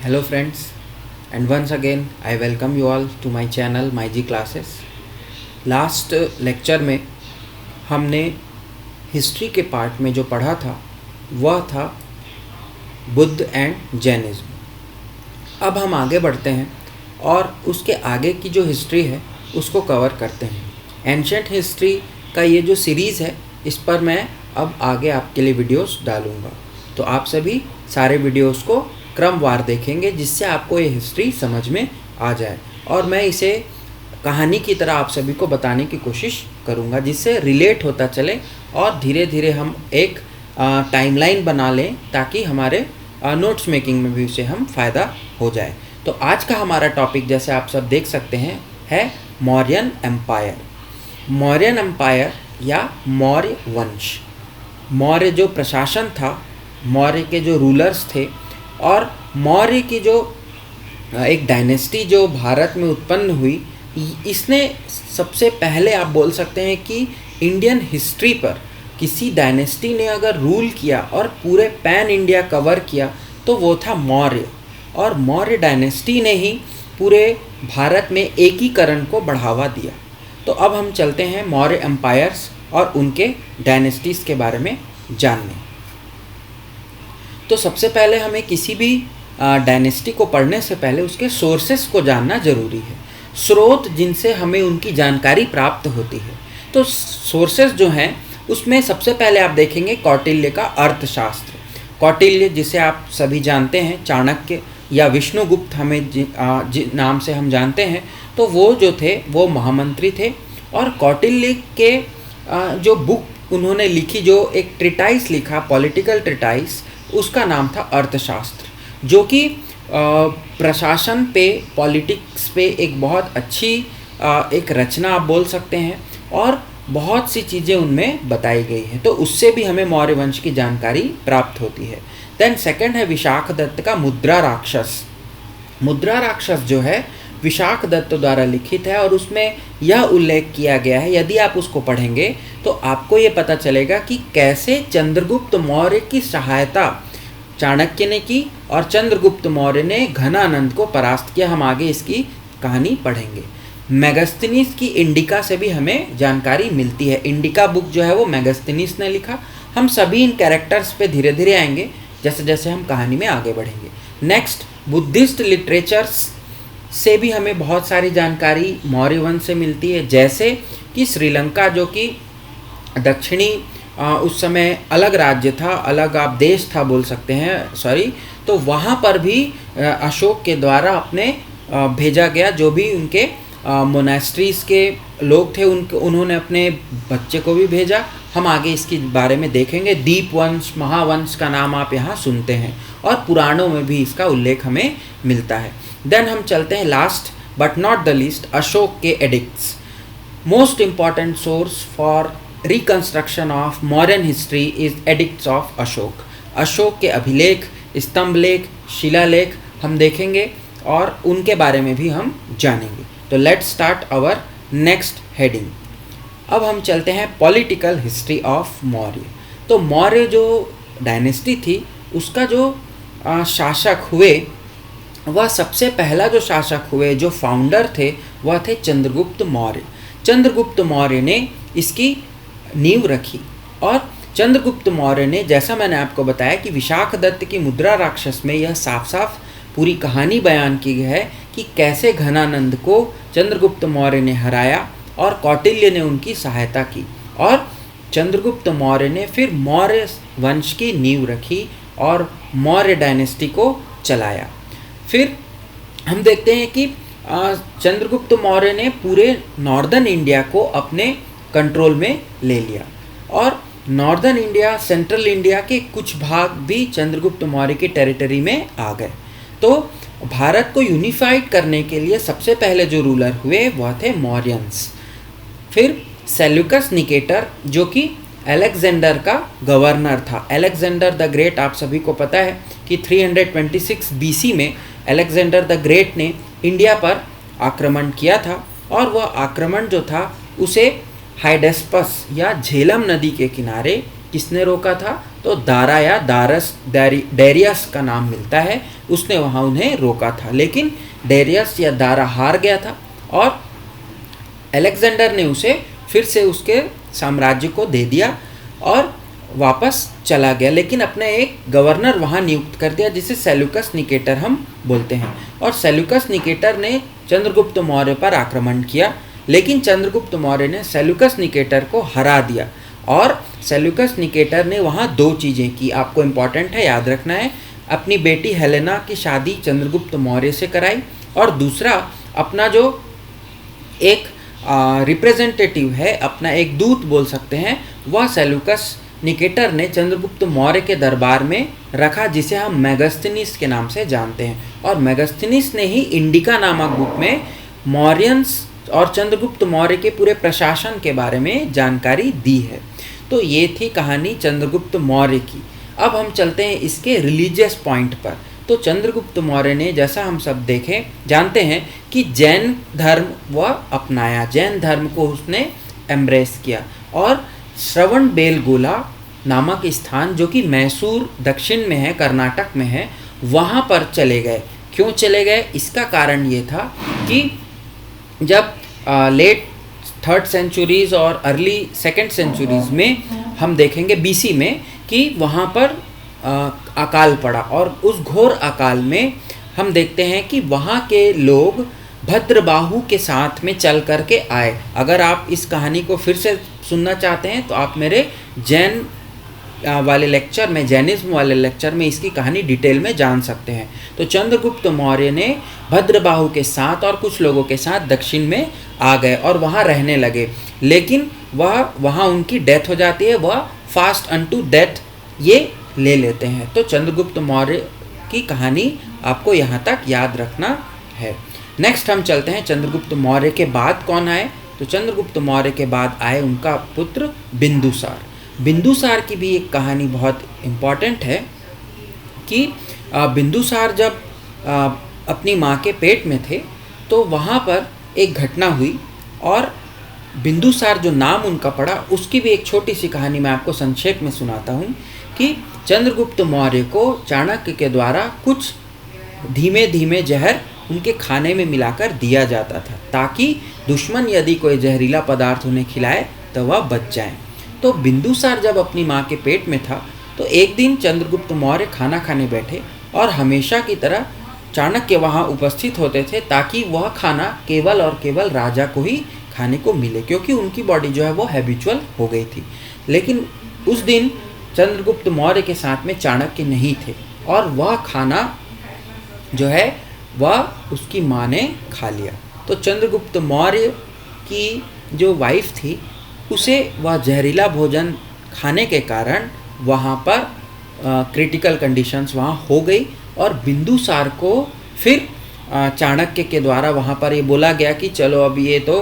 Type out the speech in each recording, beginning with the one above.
Hello friends, and once again I welcome you all to my channel My G Classes. Last lecture में हमने history के part में जो पढ़ा था वह था बुद्ध एंड जैनिज्म। अब हम आगे बढ़ते हैं और उसके आगे की जो हिस्ट्री है उसको कवर करते हैं। एंशंट हिस्ट्री का ये जो सीरीज़ है इस पर मैं अब आगे आपके लिए वीडियोस डालूँगा, तो आप सभी सारे वीडियोस को क्रमवार देखेंगे जिससे आपको ये हिस्ट्री समझ में आ जाए, और मैं इसे कहानी की तरह आप सभी को बताने की कोशिश करूँगा जिससे रिलेट होता चले और धीरे धीरे हम एक टाइमलाइन बना लें ताकि हमारे नोट्स मेकिंग में भी उसे हम फ़ायदा हो जाए। तो आज का हमारा टॉपिक जैसे आप सब देख सकते हैं है मौर्यन एम्पायर। मौर्यन एम्पायर या मौर्य वंश। मौर्य जो प्रशासन था, मौर्य के जो रूलर्स थे और मौर्य की जो एक डायनेस्टी जो भारत में उत्पन्न हुई, इसने सबसे पहले आप बोल सकते हैं कि इंडियन हिस्ट्री पर किसी डायनेस्टी ने अगर रूल किया और पूरे पैन इंडिया कवर किया तो वो था मौर्य, और मौर्य डायनेस्टी ने ही पूरे भारत में एकीकरण को बढ़ावा दिया। तो अब हम चलते हैं मौर्य एम्पायर्स और उनके डायनेस्टीज़ के बारे में जानने। तो सबसे पहले हमें किसी भी डायनेस्टी को पढ़ने से पहले उसके सोर्सेस को जानना ज़रूरी है, स्रोत जिनसे हमें उनकी जानकारी प्राप्त होती है। तो सोर्सेस जो हैं उसमें सबसे पहले आप देखेंगे कौटिल्य का अर्थशास्त्र। कौटिल्य जिसे आप सभी जानते हैं, चाणक्य या विष्णुगुप्त हमें नाम से हम जानते हैं, तो वो जो थे वो महामंत्री थे। और कौटिल्य के जो बुक उन्होंने लिखी, जो एक ट्रिटाइस लिखा, पॉलिटिकल ट्रिटाइस, उसका नाम था अर्थशास्त्र, जो कि प्रशासन पे, पॉलिटिक्स पे एक बहुत अच्छी एक रचना आप बोल सकते हैं, और बहुत सी चीज़ें उनमें बताई गई हैं। तो उससे भी हमें मौर्य वंश की जानकारी प्राप्त होती है। देन सेकंड है विशाखदत्त का मुद्रा राक्षस। मुद्रा राक्षस जो है विशाखदत्त द्वारा लिखित है और उसमें यह उल्लेख किया गया है, यदि आप उसको पढ़ेंगे तो आपको ये पता चलेगा कि कैसे चंद्रगुप्त मौर्य की सहायता चाणक्य ने की और चंद्रगुप्त मौर्य ने घनानंद को परास्त किया। हम आगे इसकी कहानी पढ़ेंगे। मेगास्थनीज की इंडिका से भी हमें जानकारी मिलती है। इंडिका बुक जो है वो मेगास्थनीज ने लिखा। हम सभी इन कैरेक्टर्स पे धीरे धीरे आएंगे जैसे जैसे हम कहानी में आगे बढ़ेंगे। नेक्स्ट, बुद्धिस्ट लिटरेचर्स से भी हमें बहुत सारी जानकारी मौर्य वंश से मिलती है, जैसे कि श्रीलंका जो कि दक्षिणी उस समय अलग राज्य था, अलग आप देश था बोल सकते हैं, सॉरी, तो वहाँ पर भी अशोक के द्वारा अपने भेजा गया, जो भी उनके मोनास्ट्रीज के लोग थे उन्होंने अपने बच्चे को भी भेजा। हम आगे इसके बारे में देखेंगे। दीपवंश, महावंश का नाम आप यहाँ सुनते हैं और पुराणों में भी इसका उल्लेख हमें मिलता है। देन हम चलते हैं last but not the least, Ashoka के edicts. Most important source for reconstruction of modern history is edicts of Ashoka. Ashoka के अभिलेख, स्तंभलेख, शिलालेख हम देखेंगे और उनके बारे में भी हम जानेंगे। तो let's start our next heading. अब हम चलते हैं पॉलिटिकल हिस्ट्री ऑफ मौर्य। तो मौर्य जो डायनेस्टी थी उसका जो शासक हुए, वह सबसे पहला जो शासक हुए, जो फाउंडर थे, वह थे चंद्रगुप्त मौर्य। चंद्रगुप्त मौर्य ने इसकी नींव रखी और चंद्रगुप्त मौर्य ने, जैसा मैंने आपको बताया कि विशाखदत्त की मुद्रा राक्षस में यह साफ साफ पूरी कहानी बयान की गई है कि कैसे घनानंद को चंद्रगुप्त मौर्य ने हराया और कौटिल्य ने उनकी सहायता की, और चंद्रगुप्त मौर्य ने फिर मौर्य वंश की नींव रखी और मौर्य डायनेस्टी को चलाया। फिर हम देखते हैं कि चंद्रगुप्त मौर्य ने पूरे नॉर्दर्न इंडिया को अपने कंट्रोल में ले लिया, और नॉर्दर्न इंडिया, सेंट्रल इंडिया के कुछ भाग भी चंद्रगुप्त मौर्य की टेरिटरी में आ गए। तो भारत को यूनिफाइड करने के लिए सबसे पहले जो रूलर हुए वह थे मौर्यंस। फिर सेल्यूकस निकेटर जो कि अलेक्जेंडर का गवर्नर था। अलेक्जेंडर द ग्रेट, आप सभी को पता है कि 326 बीसी में अलेक्जेंडर द ग्रेट ने इंडिया पर आक्रमण किया था, और वह आक्रमण जो था उसे हाइडेस्पस या झेलम नदी के किनारे किसने रोका था? तो दारा या डेरियस का नाम मिलता है, उसने वहाँ उन्हें रोका था। लेकिन डेरियस या दारा हार गया था और अलेक्जेंडर ने उसे फिर से उसके साम्राज्य को दे दिया और वापस चला गया, लेकिन अपने एक गवर्नर वहाँ नियुक्त कर दिया जिसे सेल्यूकस निकेटर हम बोलते हैं। और सेल्यूकस निकेटर ने चंद्रगुप्त मौर्य पर आक्रमण किया, लेकिन चंद्रगुप्त मौर्य ने सेल्यूकस निकेटर को हरा दिया। और सेल्यूकस निकेटर ने वहाँ दो चीज़ें की, आपको इम्पॉर्टेंट है, याद रखना है। अपनी बेटी हेलेना की शादी चंद्रगुप्त मौर्य से कराई, और दूसरा अपना जो एक रिप्रेजेंटेटिव है, अपना एक दूत बोल सकते हैं, वह सेल्यूकस निकेटर ने चंद्रगुप्त मौर्य के दरबार में रखा, जिसे हम मेगास्थनीस के नाम से जानते हैं। और मेगास्थनीस ने ही इंडिका नामक बुक में मौर्यंस और चंद्रगुप्त मौर्य के पूरे प्रशासन के बारे में जानकारी दी है। तो ये थी कहानी चंद्रगुप्त मौर्य की। अब हम चलते हैं इसके रिलीजियस पॉइंट पर। तो चंद्रगुप्त मौर्य ने, जैसा हम सब देखें जानते हैं कि जैन धर्म वह अपनाया, जैन धर्म को उसने एम्ब्रेस किया और श्रवण बेलगोला नामक स्थान जो कि मैसूर दक्षिण में है, कर्नाटक में है, वहाँ पर चले गए। क्यों चले गए? इसका कारण ये था कि जब लेट 3rd सेंचुरीज़ और अर्ली 2nd सेंचुरीज़ में हम देखेंगे BC में कि वहाँ पर अकाल पड़ा, और उस घोर अकाल में हम देखते हैं कि वहाँ के लोग भद्रबाहु के साथ में चल करके आए। अगर आप इस कहानी को फिर से सुनना चाहते हैं तो आप मेरे जैन वाले लेक्चर में, जैनिज्म वाले लेक्चर में इसकी कहानी डिटेल में जान सकते हैं। तो चंद्रगुप्त मौर्य ने भद्रबाहु के साथ और कुछ लोगों के साथ दक्षिण में आ गए और वहाँ रहने लगे, लेकिन वहाँ उनकी डेथ हो जाती है, वह फास्ट अनटू डेथ ये ले लेते हैं। तो चंद्रगुप्त मौर्य की कहानी आपको यहाँ तक याद रखना है। नेक्स्ट हम चलते हैं चंद्रगुप्त मौर्य के बाद कौन आए। तो चंद्रगुप्त मौर्य के बाद आए उनका पुत्र बिंदुसार। बिंदुसार की भी एक कहानी बहुत इम्पॉर्टेंट है कि बिंदुसार जब अपनी माँ के पेट में थे तो वहाँ पर एक घटना हुई और बिंदुसार जो नाम उनका पड़ा, उसकी भी एक छोटी सी कहानी मैं आपको संक्षेप में सुनाता हूँ कि चंद्रगुप्त मौर्य को चाणक्य के द्वारा कुछ धीमे धीमे जहर उनके खाने में मिलाकर दिया जाता था, ताकि दुश्मन यदि कोई जहरीला पदार्थ उन्हें खिलाए तो वह बच जाएं। तो बिंदुसार जब अपनी माँ के पेट में था तो एक दिन चंद्रगुप्त मौर्य खाना खाने बैठे और हमेशा की तरह चाणक्य वहाँ उपस्थित होते थे, ताकि वह खाना केवल और केवल राजा को ही खाने को मिले, क्योंकि उनकी बॉडी जो है वो हैबिचुअल हो गई थी। लेकिन उस दिन चंद्रगुप्त मौर्य के साथ में चाणक्य नहीं थे और वह खाना जो है वह उसकी माँ ने खा लिया। तो चंद्रगुप्त मौर्य की जो वाइफ थी उसे वह जहरीला भोजन खाने के कारण वहाँ पर क्रिटिकल कंडीशंस वहाँ हो गई और बिंदुसार को फिर चाणक्य के द्वारा वहाँ पर ये बोला गया कि चलो अब ये तो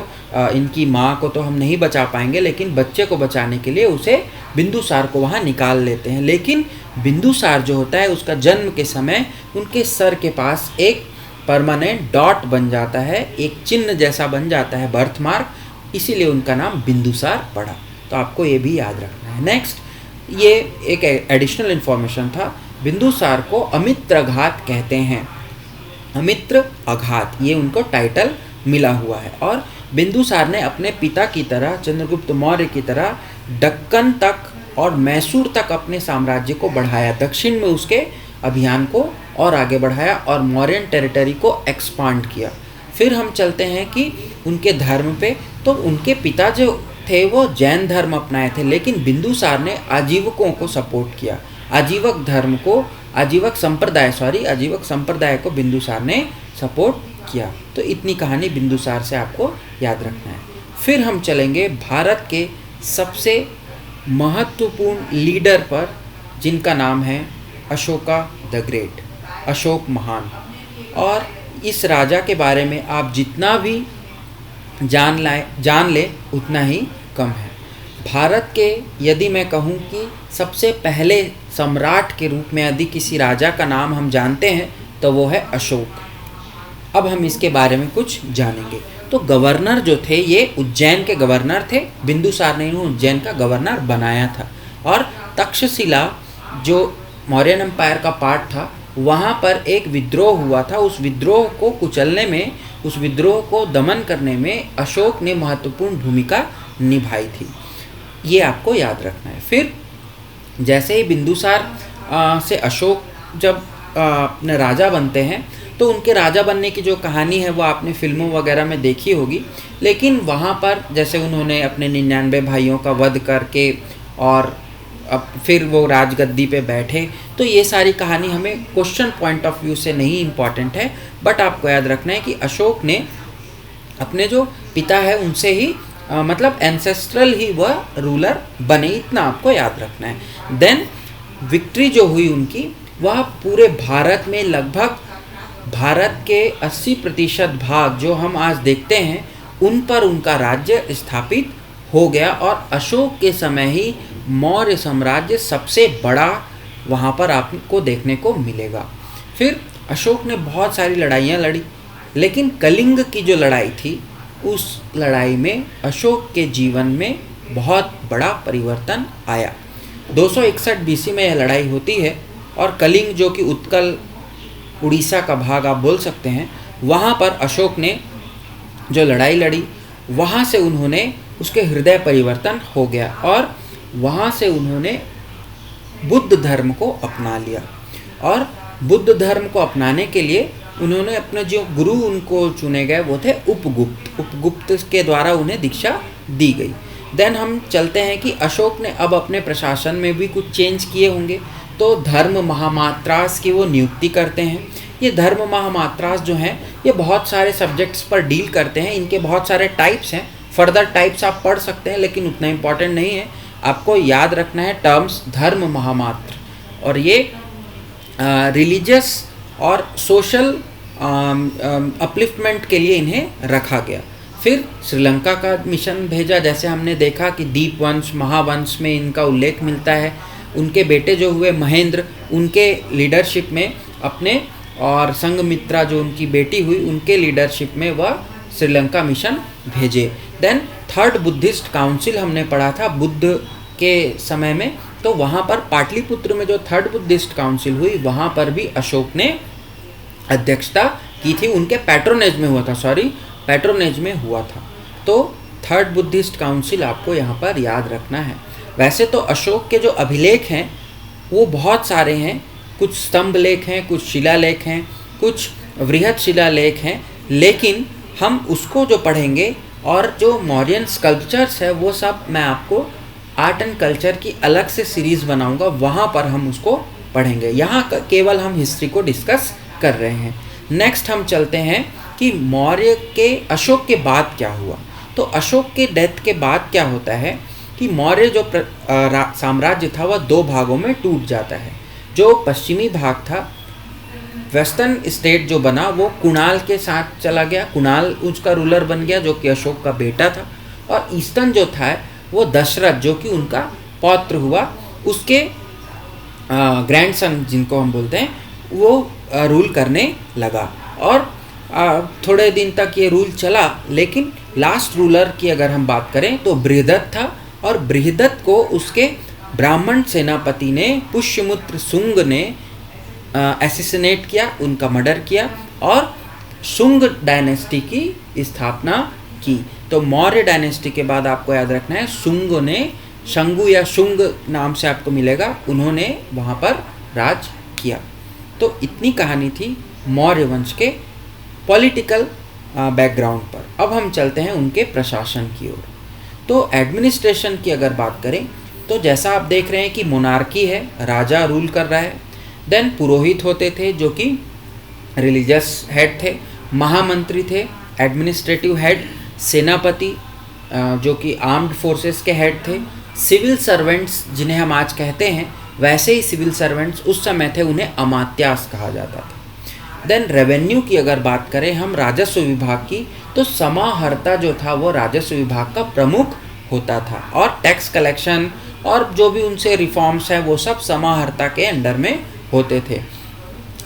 इनकी माँ को तो हम नहीं बचा पाएंगे, लेकिन बच्चे को बचाने के लिए उसे बिंदुसार को वहाँ निकाल लेते हैं। लेकिन बिंदुसार जो होता है उसका जन्म के समय उनके सर के पास एक परमानेंट डॉट बन जाता है, एक चिन्ह जैसा बन जाता है, बर्थ मार्क, इसीलिए उनका नाम बिंदुसार पड़ा। तो आपको ये भी याद रखना है। नेक्स्ट, ये एक एडिशनल इन्फॉर्मेशन था, बिंदुसार को अमित्रघात कहते हैं। अमित्र अघात ये उनको टाइटल मिला हुआ है। और बिंदुसार ने अपने पिता की तरह, चंद्रगुप्त मौर्य की तरह दक्कन तक और मैसूर तक अपने साम्राज्य को बढ़ाया, दक्षिण में उसके अभियान को और आगे बढ़ाया और मौर्यन टेरिटरी को एक्सपांड किया। फिर हम चलते हैं कि उनके धर्म पे। तो उनके पिता जो थे वो जैन धर्म अपनाए थे, लेकिन बिंदुसार ने आजीवकों को सपोर्ट किया, आजीवक धर्म को, आजीवक संप्रदाय को बिंदुसार ने सपोर्ट किया। तो इतनी कहानी बिंदुसार से आपको याद रखना है। फिर हम चलेंगे भारत के सबसे महत्वपूर्ण लीडर पर, जिनका नाम है अशोका द ग्रेट, अशोक महान। और इस राजा के बारे में आप जितना भी जान ले उतना ही कम है। भारत के यदि मैं कहूँ कि सबसे पहले सम्राट के रूप में यदि किसी राजा का नाम हम जानते हैं तो वो है अशोक। अब हम इसके बारे में कुछ जानेंगे। तो गवर्नर जो थे ये उज्जैन के गवर्नर थे, बिंदुसार ने इन्हें उज्जैन का गवर्नर बनाया था। और तक्षशिला जो मौर्यन एम्पायर का पार्ट था वहाँ पर एक विद्रोह हुआ था। उस विद्रोह को कुचलने में, उस विद्रोह को दमन करने में अशोक ने महत्वपूर्ण भूमिका निभाई थी। ये आपको याद रखना है। फिर जैसे ही बिंदुसार से अशोक जब अपने राजा बनते हैं तो उनके राजा बनने की जो कहानी है वो आपने फिल्मों वगैरह में देखी होगी। लेकिन वहाँ पर जैसे उन्होंने अपने 99 भाइयों का वध करके और अब फिर वो राजगद्दी पे बैठे, तो ये सारी कहानी हमें क्वेश्चन पॉइंट ऑफ व्यू से नहीं इम्पॉर्टेंट है, बट आपको याद रखना है कि अशोक ने अपने जो पिता है उनसे ही मतलब एंसेस्ट्रल ही वह रूलर बने, इतना आपको याद रखना है। देन विक्ट्री जो हुई उनकी, वह पूरे भारत में लगभग भारत के 80% भाग जो हम आज देखते हैं उन पर उनका राज्य स्थापित हो गया और अशोक के समय ही मौर्य साम्राज्य सबसे बड़ा वहाँ पर आपको देखने को मिलेगा। फिर अशोक ने बहुत सारी लड़ाइयाँ लड़ी, लेकिन कलिंग की जो लड़ाई थी उस लड़ाई में अशोक के जीवन में बहुत बड़ा परिवर्तन आया। 261 बीसी में यह लड़ाई होती है और कलिंग जो कि उत्कल उड़ीसा का भाग आप बोल सकते हैं, वहाँ पर अशोक ने जो लड़ाई लड़ी वहाँ से उन्होंने उसके हृदय परिवर्तन हो गया और वहाँ से उन्होंने बुद्ध धर्म को अपना लिया। और बुद्ध धर्म को अपनाने के लिए उन्होंने अपने जो गुरु उनको चुने गए वो थे उपगुप्त। उपगुप्त के द्वारा उन्हें दीक्षा दी गई। देन हम चलते हैं कि अशोक ने अब अपने प्रशासन में भी कुछ चेंज किए होंगे, तो धर्म महामात्रास की वो नियुक्ति करते हैं। ये धर्म महामात्रास जो हैं ये बहुत सारे सब्जेक्ट्स पर डील करते हैं, इनके बहुत सारे टाइप्स हैं। फर्दर टाइप्स आप पढ़ सकते हैं लेकिन उतना इम्पॉर्टेंट नहीं है, आपको याद रखना है टर्म्स धर्म महामात्र। और ये रिलीजियस और सोशल अपलिफ्टमेंट के लिए इन्हें रखा गया। फिर श्रीलंका का मिशन भेजा, जैसे हमने देखा कि दीपवंश महावंश में इनका उल्लेख मिलता है। उनके बेटे जो हुए महेंद्र, उनके लीडरशिप में अपने, और संघमित्रा जो उनकी बेटी हुई उनके लीडरशिप में वह श्रीलंका मिशन भेजे। देन थर्ड बुद्धिस्ट काउंसिल हमने पढ़ा था बुद्ध के समय में, तो वहाँ पर पाटलिपुत्र में जो थर्ड बुद्धिस्ट काउंसिल हुई वहाँ पर भी अशोक ने अध्यक्षता की थी। उनके पैट्रोनेज में हुआ था, पैट्रोनेज में हुआ था। तो थर्ड बुद्धिस्ट काउंसिल आपको यहाँ पर याद रखना है। वैसे तो अशोक के जो अभिलेख हैं वो बहुत सारे हैं, कुछ स्तंभ लेख हैं, कुछ शिलालेख हैं, कुछ वृहत शिलालेख हैं, लेकिन हम उसको जो पढ़ेंगे और जो मौर्यन स्कल्पचर्स है वो सब मैं आपको आर्ट एंड कल्चर की अलग से सीरीज़ बनाऊंगा, वहाँ पर हम उसको पढ़ेंगे। यहाँ केवल हम हिस्ट्री को डिस्कस कर रहे हैं। नेक्स्ट हम चलते हैं कि मौर्य के अशोक के बाद क्या हुआ। तो अशोक के डेथ के बाद क्या होता है कि मौर्य जो साम्राज्य था वह दो भागों में टूट जाता है। जो पश्चिमी भाग था, वेस्टर्न स्टेट जो बना वो कुणाल के साथ चला गया, कुणाल उसका रूलर बन गया जो कि अशोक का बेटा था। और ईस्टर्न जो था वो दशरथ जो कि उनका पौत्र हुआ, उसके ग्रैंडसन जिनको हम बोलते हैं वो रूल करने लगा। और थोड़े दिन तक ये रूल चला, लेकिन लास्ट रूलर की अगर हम बात करें तो बृहदत्त था। और बृहदत्त को उसके ब्राह्मण सेनापति ने पुष्यमुत्र शुंग ने एसिसिनेट किया, उनका मर्डर किया और शुंग डायनेस्टी की स्थापना की। तो मौर्य डायनेस्टी के बाद आपको याद रखना है शुंग ने, शंगु या शुंग नाम से आपको मिलेगा, उन्होंने वहाँ पर राज किया। तो इतनी कहानी थी मौर्य वंश के पॉलिटिकल बैकग्राउंड पर। अब हम चलते हैं उनके प्रशासन की ओर। तो एडमिनिस्ट्रेशन की अगर बात करें तो जैसा आप देख रहे हैं कि मोनार्की है, राजा रूल कर रहा है। देन पुरोहित होते थे जो कि रिलीजियस हेड थे, महामंत्री थे एडमिनिस्ट्रेटिव हेड, सेनापति जो कि आर्म्ड फोर्सेस के हेड थे, सिविल सर्वेंट्स जिन्हें हम आज कहते हैं वैसे ही सिविल सर्वेंट्स उस समय थे, उन्हें अमात्यास कहा जाता था। देन रेवेन्यू की अगर बात करें हम राजस्व विभाग की, तो समाहर्ता जो था वो राजस्व विभाग का प्रमुख होता था और टैक्स कलेक्शन और जो भी उनसे रिफॉर्म्स हैं वो सब समाहर्ता के अंडर में होते थे।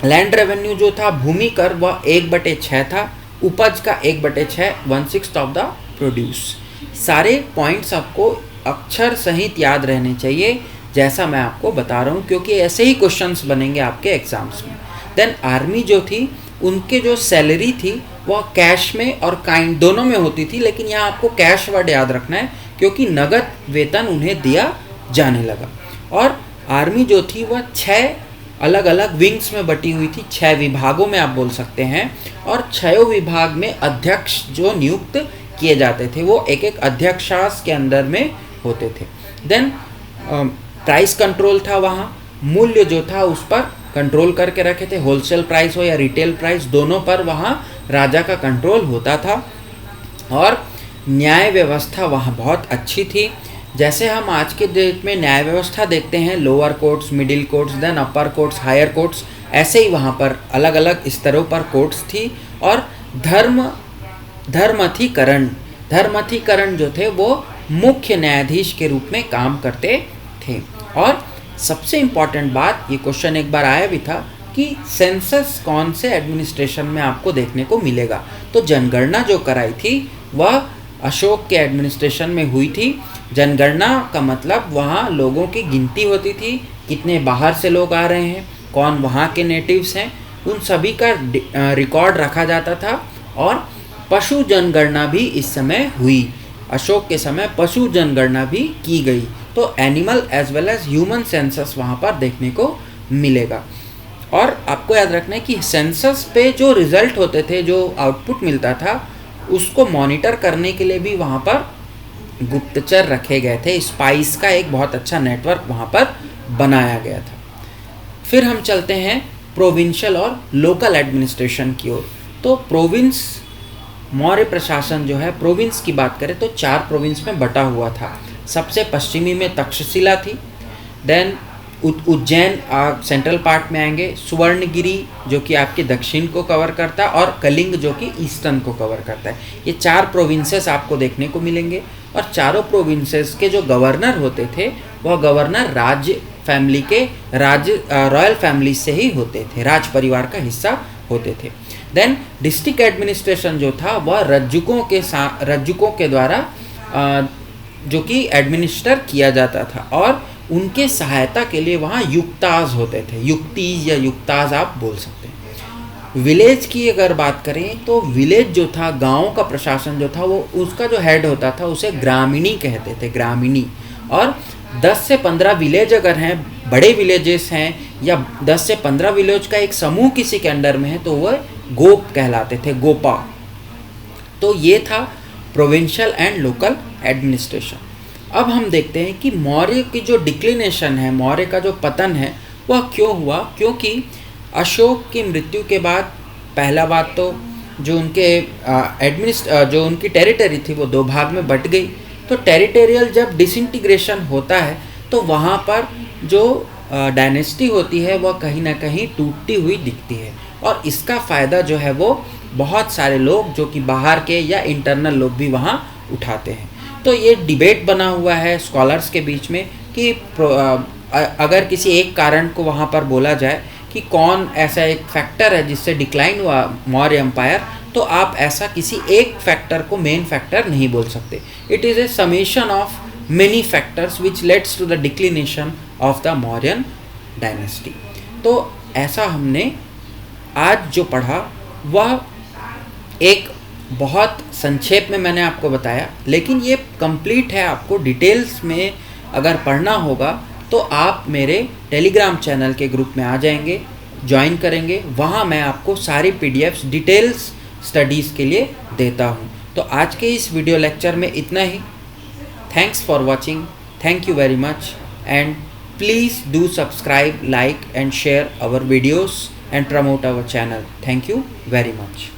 लैंड रेवेन्यू जो था, भूमि कर, वह 1/6 था, उपज का 1/6, 1/6 ऑफ द प्रोड्यूस। सारे पॉइंट्स आपको अक्षर सहित याद रहने चाहिए। जैसा मैं आपको बता रहा हूँ, क्योंकि ऐसे ही क्वेश्चंस बनेंगे आपके एग्जाम्स में। देन आर्मी जो थी उनके जो सैलरी थी वह कैश में और काइंड दोनों में होती थी, लेकिन यहाँ आपको कैश वर्ड याद रखना है क्योंकि नगद वेतन उन्हें दिया जाने लगा। और आर्मी जो थी वह 6 अलग अलग विंग्स में बटी हुई थी, 6 विभागों में आप बोल सकते हैं, और 6 विभाग में अध्यक्ष जो नियुक्त किए जाते थे वो एक एक अध्यक्षांश के अंदर में होते थे। देन प्राइस कंट्रोल था, वहाँ मूल्य जो था उस पर कंट्रोल करके रखे थे, होलसेल प्राइस हो या रिटेल प्राइस दोनों पर वहाँ राजा का कंट्रोल होता था। और न्याय व्यवस्था वहाँ बहुत अच्छी थी। जैसे हम आज के डेट में न्याय व्यवस्था देखते हैं, lower courts, middle courts, then upper courts, higher courts, ऐसे ही वहाँ पर अलग अलग स्तरों पर कोर्ट्स थी। और धर्मथिकरण जो थे वो मुख्य न्यायाधीश के रूप में काम करते थे। और सबसे इम्पॉर्टेंट बात, ये क्वेश्चन एक बार आया भी था कि सेंसस कौन से एडमिनिस्ट्रेशन में आपको देखने को मिलेगा, तो जनगणना जो कराई थी वह अशोक के एडमिनिस्ट्रेशन में हुई थी। जनगणना का मतलब वहाँ लोगों की गिनती होती थी, कितने बाहर से लोग आ रहे हैं, कौन वहाँ के नेटिव्स हैं, उन सभी का रिकॉर्ड रखा जाता था। और पशु जनगणना भी इस समय हुई, अशोक के समय पशु जनगणना भी की गई। तो animal as well as human census वहाँ पर देखने को मिलेगा। और आपको याद रखना है कि सेंसस पे जो रिजल्ट होते थे, जो आउटपुट मिलता था, उसको मॉनिटर करने के लिए भी वहाँ पर गुप्तचर रखे गए थे। स्पाइस का एक बहुत अच्छा नेटवर्क वहाँ पर बनाया गया था। फिर हम चलते हैं प्रोविंशियल और लोकल एडमिनिस्ट्रेशन की ओर। तो प्रोविंस, मौर्य प्रशासन जो है, प्रोविंस की बात करें तो 4 प्रोविंस में बटा हुआ था। सबसे पश्चिमी में तक्षशिला थी, देन उज्जैन सेंट्रल पार्ट में आएंगे, सुवर्णगिरी जो कि आपके दक्षिण को कवर करता है, और कलिंग जो कि ईस्टर्न को कवर करता है। ये 4 प्रोविंसेस आपको देखने को मिलेंगे। और चारों प्रोविंसेस के जो गवर्नर होते थे वह गवर्नर रॉयल फैमिली से ही होते थे, राज परिवार का हिस्सा होते थे। देन डिस्ट्रिक्ट एडमिनिस्ट्रेशन जो था वह रज्जुकों के द्वारा जो कि एडमिनिस्टर किया जाता था, और उनके सहायता के लिए वहाँ युक्ताज होते थे, युक्तीज या युक्ताज आप बोल सकते हैं। विलेज की अगर बात करें तो विलेज जो था, गांव का प्रशासन जो था, वो उसका जो हेड होता था उसे ग्रामीणी कहते थे, ग्रामीणी। और 10 से 15 विलेज अगर हैं, बड़े विलेजेस हैं, या 10 से 15 विलेज का एक समूह किसी के अंडर में है तो वह गोप कहलाते थे, गोपा। तो ये था प्रोविंशियल एंड लोकल एडमिनिस्ट्रेशन। अब हम देखते हैं कि मौर्य की जो डिक्लिनेशन है, मौर्य का जो पतन है, वह क्यों हुआ। क्योंकि अशोक की मृत्यु के बाद पहला बात तो जो उनके जो उनकी टेरिटरी थी वो 2 भाग में बट गई। तो टेरिटोरियल जब डिसइंटीग्रेशन होता है तो वहाँ पर जो डायनेस्टी होती है वह कहीं ना कहीं टूटती हुई दिखती है, और इसका फ़ायदा जो है वो बहुत सारे लोग जो कि बाहर के या इंटरनल लोग भी वहाँ उठाते हैं। तो ये डिबेट बना हुआ है स्कॉलर्स के बीच में कि अगर किसी एक कारण को वहाँ पर बोला जाए कि कौन ऐसा एक फैक्टर है जिससे डिक्लाइन हुआ मौर्य एम्पायर, तो आप ऐसा किसी एक फैक्टर को मेन फैक्टर नहीं बोल सकते। It is a summation of many factors which leads to the declination of the Mauryan dynasty. तो ऐसा हमने आज जो पढ़ा वह एक बहुत संक्षेप में मैंने आपको बताया, लेकिन ये कंप्लीट है। आपको डिटेल्स में अगर पढ़ना होगा तो आप मेरे टेलीग्राम चैनल के ग्रुप में आ जाएंगे, ज्वाइन करेंगे, वहाँ मैं आपको सारी PDFs डिटेल्स स्टडीज़ के लिए देता हूँ। तो आज के इस वीडियो लेक्चर में इतना ही। Thanks for watching, thank you very much, and please do subscribe, like and share our videos and promote our channel. Thank you very much.